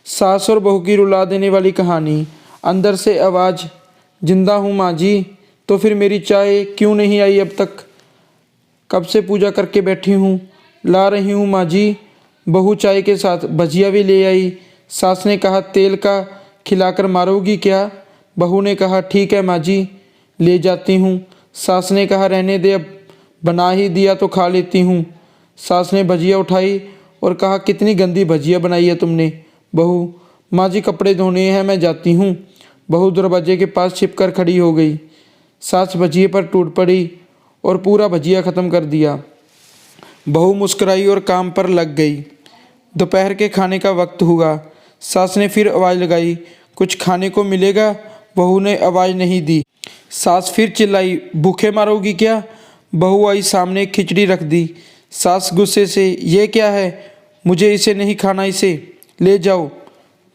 सास और बहू की रुला देने वाली कहानी। अंदर से आवाज़, जिंदा हूँ माँ जी। तो फिर मेरी चाय क्यों नहीं आई अब तक? कब से पूजा करके बैठी हूँ। ला रही हूँ माँ जी। बहू चाय के साथ भजिया भी ले आई। सास ने कहा, तेल का खिलाकर मारोगी क्या? बहू ने कहा, ठीक है माँ जी, ले जाती हूँ। सास ने कहा, रहने दे, अब बना ही दिया तो खा लेती हूँ। सास ने भजिया उठाई और कहा, कितनी गंदी भजिया बनाई है तुमने। बहू, माँ जी कपड़े धोने हैं, मैं जाती हूँ। बहू दरवाजे के पास छिपकर खड़ी हो गई। सास भजिए पर टूट पड़ी और पूरा भजिया ख़त्म कर दिया। बहू मुस्कुराई और काम पर लग गई। दोपहर के खाने का वक्त हुआ। सास ने फिर आवाज़ लगाई, कुछ खाने को मिलेगा? बहू ने आवाज़ नहीं दी। सास फिर चिल्लाई, भूखे मारोगी क्या? बहू आई सामने, खिचड़ी रख दी। सास गुस्से से, ये क्या है? मुझे इसे नहीं खाना, इसे ले जाओ।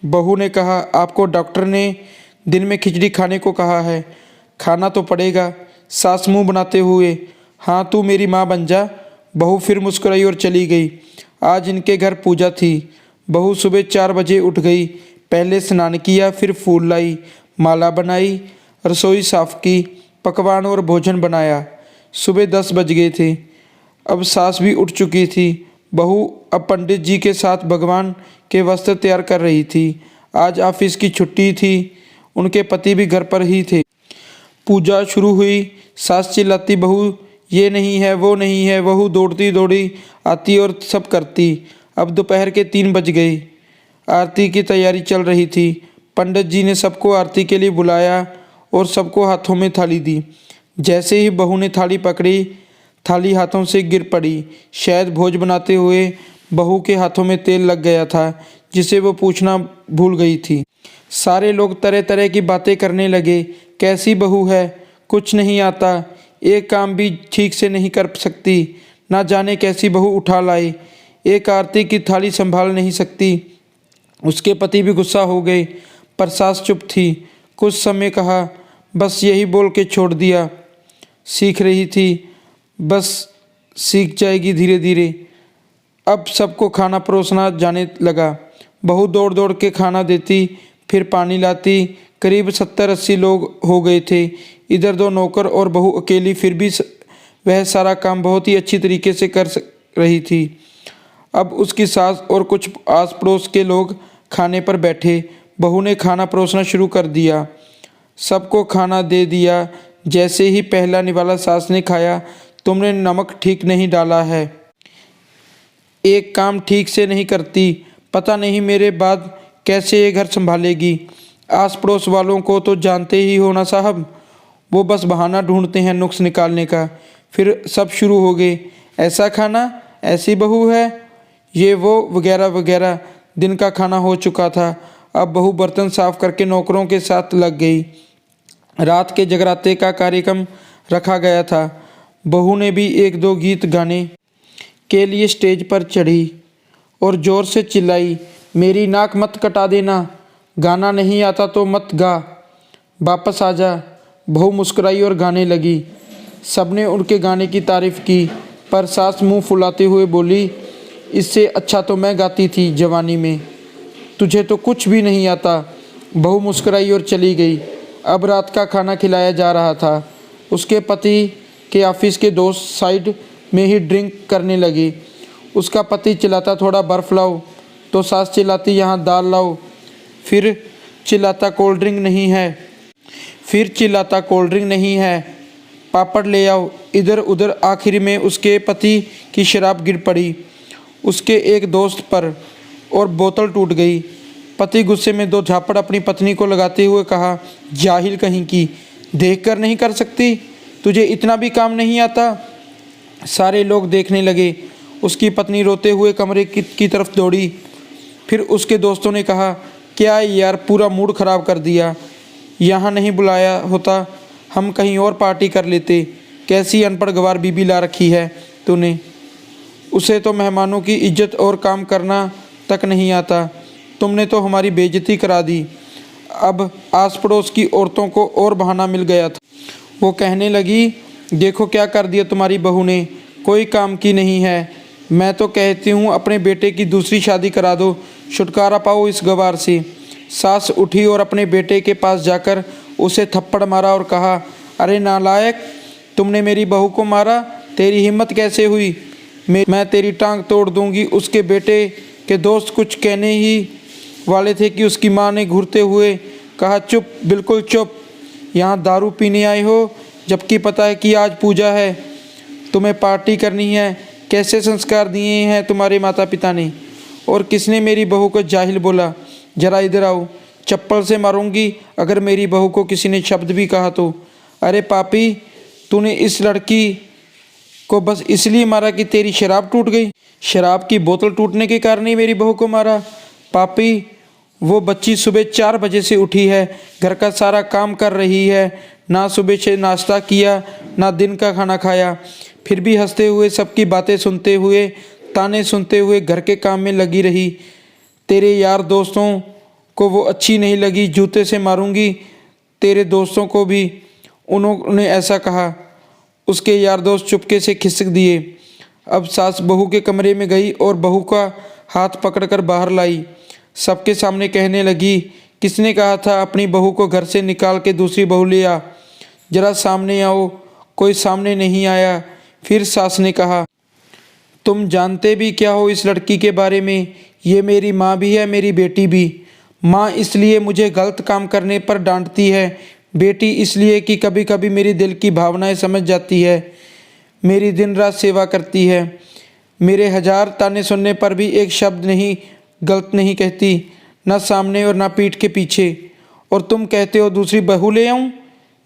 बहू ने कहा, आपको डॉक्टर ने दिन में खिचड़ी खाने को कहा है, खाना तो पड़ेगा। सास मुंह बनाते हुए, हाँ तू मेरी माँ बन जा। बहू फिर मुस्कुराई और चली गई। आज इनके घर पूजा थी। बहू सुबह 4 बजे उठ गई। पहले स्नान किया, फिर फूल लाई, माला बनाई, रसोई साफ की, पकवान और भोजन बनाया। सुबह 10 बज गए थे। अब सास भी उठ चुकी थी। बहू अब पंडित जी के साथ भगवान के वस्त्र तैयार कर रही थी। आज ऑफिस की छुट्टी थी। उनके पति भी घर पर ही थे। पूजा शुरू हुई। सास चिल्लाती, बहू ये नहीं है, वो नहीं है। बहू दौड़ती दौड़ी आती और सब करती। अब दोपहर के 3 बज गए। आरती की तैयारी चल रही थी। पंडित जी ने सबको आरती के लिए बुलाया और सबको हाथों में थाली दी। जैसे ही बहू ने थाली पकड़ी, थाली हाथों से गिर पड़ी। शायद भोज बनाते हुए बहू के हाथों में तेल लग गया था, जिसे वो पूछना भूल गई थी। सारे लोग तरह तरह की बातें करने लगे। कैसी बहू है, कुछ नहीं आता, एक काम भी ठीक से नहीं कर सकती, ना जाने कैसी बहू उठा लाई, एक आरती की थाली संभाल नहीं सकती। उसके पति भी गुस्सा हो गए, पर सास चुप थी। कुछ समय कहा, बस यही बोल के छोड़ दिया। सीख रही थी, बस सीख जाएगी धीरे धीरे। अब सबको खाना परोसना जाने लगा। बहू दौड़ दौड़ के खाना देती, फिर पानी लाती। करीब 70-80 लोग हो गए थे। इधर 2 नौकर और बहू अकेली, फिर भी वह सारा काम बहुत ही अच्छी तरीके से कर रही थी। अब उसकी सास और कुछ आस पड़ोस के लोग खाने पर बैठे। बहू ने खाना परोसना शुरू कर दिया। सबको खाना दे दिया। जैसे ही पहला निवाला सास ने खाया, तुमने नमक ठीक नहीं डाला है, एक काम ठीक से नहीं करती, पता नहीं मेरे बाद कैसे ये घर संभालेगी। आस पड़ोस वालों को तो जानते ही हो ना साहब, वो बस बहाना ढूंढते हैं नुक्स निकालने का। फिर सब शुरू हो गए, ऐसा खाना, ऐसी बहू है, ये वो वगैरह वगैरह। दिन का खाना हो चुका था। अब बहू बर्तन साफ करके नौकरों के साथ लग गई। रात के जगराते का कार्यक्रम रखा गया था। बहू ने भी 1-2 गीत गाने के लिए स्टेज पर चढ़ी और ज़ोर से चिल्लाई, मेरी नाक मत कटा देना, गाना नहीं आता तो मत गा, वापस आ जा। बहू मुस्कुराई और गाने लगी। सबने उनके गाने की तारीफ़ की, पर सास मुंह फुलाते हुए बोली, इससे अच्छा तो मैं गाती थी जवानी में, तुझे तो कुछ भी नहीं आता। बहू मुस्कुराई और चली गई। अब रात का खाना खिलाया जा रहा था। उसके पति के ऑफिस के दोस्त साइड में ही ड्रिंक करने लगे। उसका पति चिल्लाता, थोड़ा बर्फ़ लाओ, तो सास चिल्लाती, यहाँ दाल लाओ। फिर चिल्लाता, कोल्ड ड्रिंक नहीं है। फिर चिल्लाता, कोल्ड ड्रिंक नहीं है, पापड़ ले आओ। इधर उधर आखिर में उसके पति की शराब गिर पड़ी उसके एक दोस्त पर और बोतल टूट गई। पति गुस्से में 2 झापड़ अपनी पत्नी को लगाते हुए कहा, जाहिल कहीं की, देखकर नहीं कर सकती, तुझे इतना भी काम नहीं आता। सारे लोग देखने लगे। उसकी पत्नी रोते हुए कमरे की तरफ दौड़ी। फिर उसके दोस्तों ने कहा, क्या यार, पूरा मूड ख़राब कर दिया, यहाँ नहीं बुलाया होता, हम कहीं और पार्टी कर लेते। कैसी अनपढ़ गवार बीबी ला रखी है तूने, उसे तो मेहमानों की इज्जत और काम करना तक नहीं आता, तुमने तो हमारी बेइज्जती करा दी। अब आस पड़ोस की औरतों को और बहाना मिल गया था। वो कहने लगी, देखो क्या कर दिया तुम्हारी बहू ने, कोई काम की नहीं है। मैं तो कहती हूँ अपने बेटे की दूसरी शादी करा दो, छुटकारा पाओ इस गवार से। सास उठी और अपने बेटे के पास जाकर उसे थप्पड़ मारा और कहा, अरे नालायक, तुमने मेरी बहू को मारा, तेरी हिम्मत कैसे हुई? मैं तेरी टांग तोड़ दूंगी। उसके बेटे के दोस्त कुछ कहने ही वाले थे कि उसकी माँ ने घूरते हुए कहा, चुप, बिल्कुल चुप। यहाँ दारू पीने आए हो जबकि पता है कि आज पूजा है, तुम्हें पार्टी करनी है। कैसे संस्कार दिए हैं तुम्हारे माता पिता ने? और किसने मेरी बहू को जाहिल बोला? जरा इधर आओ, चप्पल से मारूंगी अगर मेरी बहू को किसी ने शब्द भी कहा तो। अरे पापी, तूने इस लड़की को बस इसलिए मारा कि तेरी शराब टूट गई? शराब की बोतल टूटने के कारण ही मेरी बहू को मारा? पापी, वो बच्ची सुबह 4 बजे से उठी है, घर का सारा काम कर रही है, ना सुबह से नाश्ता किया ना दिन का खाना खाया, फिर भी हंसते हुए, सबकी बातें सुनते हुए, ताने सुनते हुए घर के काम में लगी रही। तेरे यार दोस्तों को वो अच्छी नहीं लगी, जूते से मारूंगी तेरे दोस्तों को भी, उन्होंने ऐसा कहा। उसके यार दोस्त चुपके से खिसक दिए। अब सास बहू के कमरे में गई और बहू का हाथ पकड़कर बाहर लाई। सबके सामने कहने लगी, किसने कहा था अपनी बहू को घर से निकाल के दूसरी बहू ले आ? जरा सामने आओ। कोई सामने नहीं आया। फिर सास ने कहा, तुम जानते भी क्या हो इस लड़की के बारे में? ये मेरी माँ भी है, मेरी बेटी भी। माँ इसलिए मुझे गलत काम करने पर डांटती है, बेटी इसलिए कि कभी कभी मेरी दिल की भावनाएं समझ जाती है, मेरी दिन रात सेवा करती है, मेरे 1000 ताने सुनने पर भी एक शब्द नहीं गलत नहीं कहती, न सामने और न पीठ के पीछे। और तुम कहते हो दूसरी बहू ले आऊं?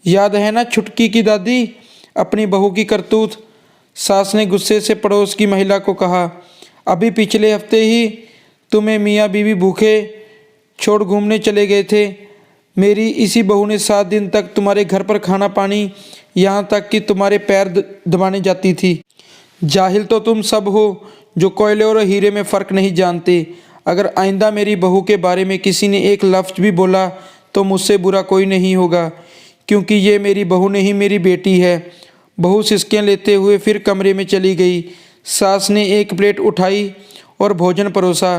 याद है ना छुटकी की दादी, अपनी बहू की करतूत? सास ने गुस्से से पड़ोस की महिला को कहा, अभी पिछले हफ्ते ही तुम्हें मियाँ बीवी भूखे छोड़ घूमने चले गए थे। मेरी इसी बहू ने 7 दिन तक तुम्हारे घर पर खाना पानी, यहाँ तक कि तुम्हारे पैर दबाने जाती थी। जाहिल तो तुम सब हो जो कोयले और हीरे में फ़र्क नहीं जानते। अगर आइंदा मेरी बहू के बारे में किसी ने एक लफ्ज़ भी बोला तो मुझसे बुरा कोई नहीं होगा, क्योंकि ये मेरी बहू नहीं, मेरी बेटी है। बहू सिसकियाँ लेते हुए फिर कमरे में चली गई। सास ने एक प्लेट उठाई और भोजन परोसा।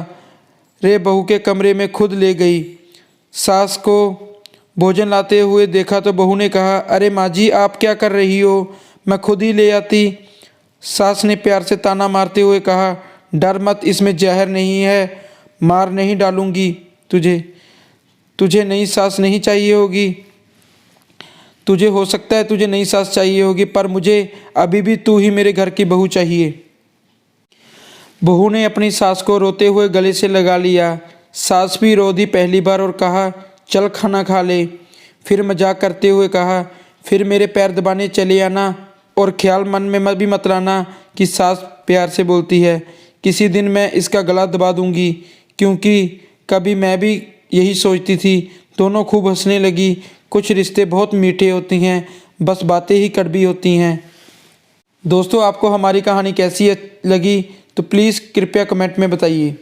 रे बहू के कमरे में खुद ले गई। सास को भोजन लाते हुए देखा तो बहू ने कहा, अरे माँ जी, आप क्या कर रही हो? मैं खुद ही ले आती। सास ने प्यार से ताना मारते हुए कहा, डर मत, इसमें जहर नहीं है, मार नहीं डालूंगी तुझे नई सास नहीं चाहिए होगी। तुझे हो सकता है तुझे नई सास चाहिए होगी, पर मुझे अभी भी तू ही मेरे घर की बहू चाहिए। बहू ने अपनी सास को रोते हुए गले से लगा लिया। सास भी रो दी पहली बार और कहा, चल खाना खा ले। फिर मजाक करते हुए कहा, फिर मेरे पैर दबाने चले आना, और ख्याल मन में भी मत लाना कि सास प्यार से बोलती है। किसी दिन मैं इसका गला दबा दूंगी, क्योंकि कभी मैं भी यही सोचती थी। दोनों खूब हंसने लगी। कुछ रिश्ते बहुत मीठे होते हैं, बस बातें ही कड़वी होती हैं। दोस्तों, आपको हमारी कहानी कैसी लगी तो प्लीज़ कृपया कमेंट में बताइए।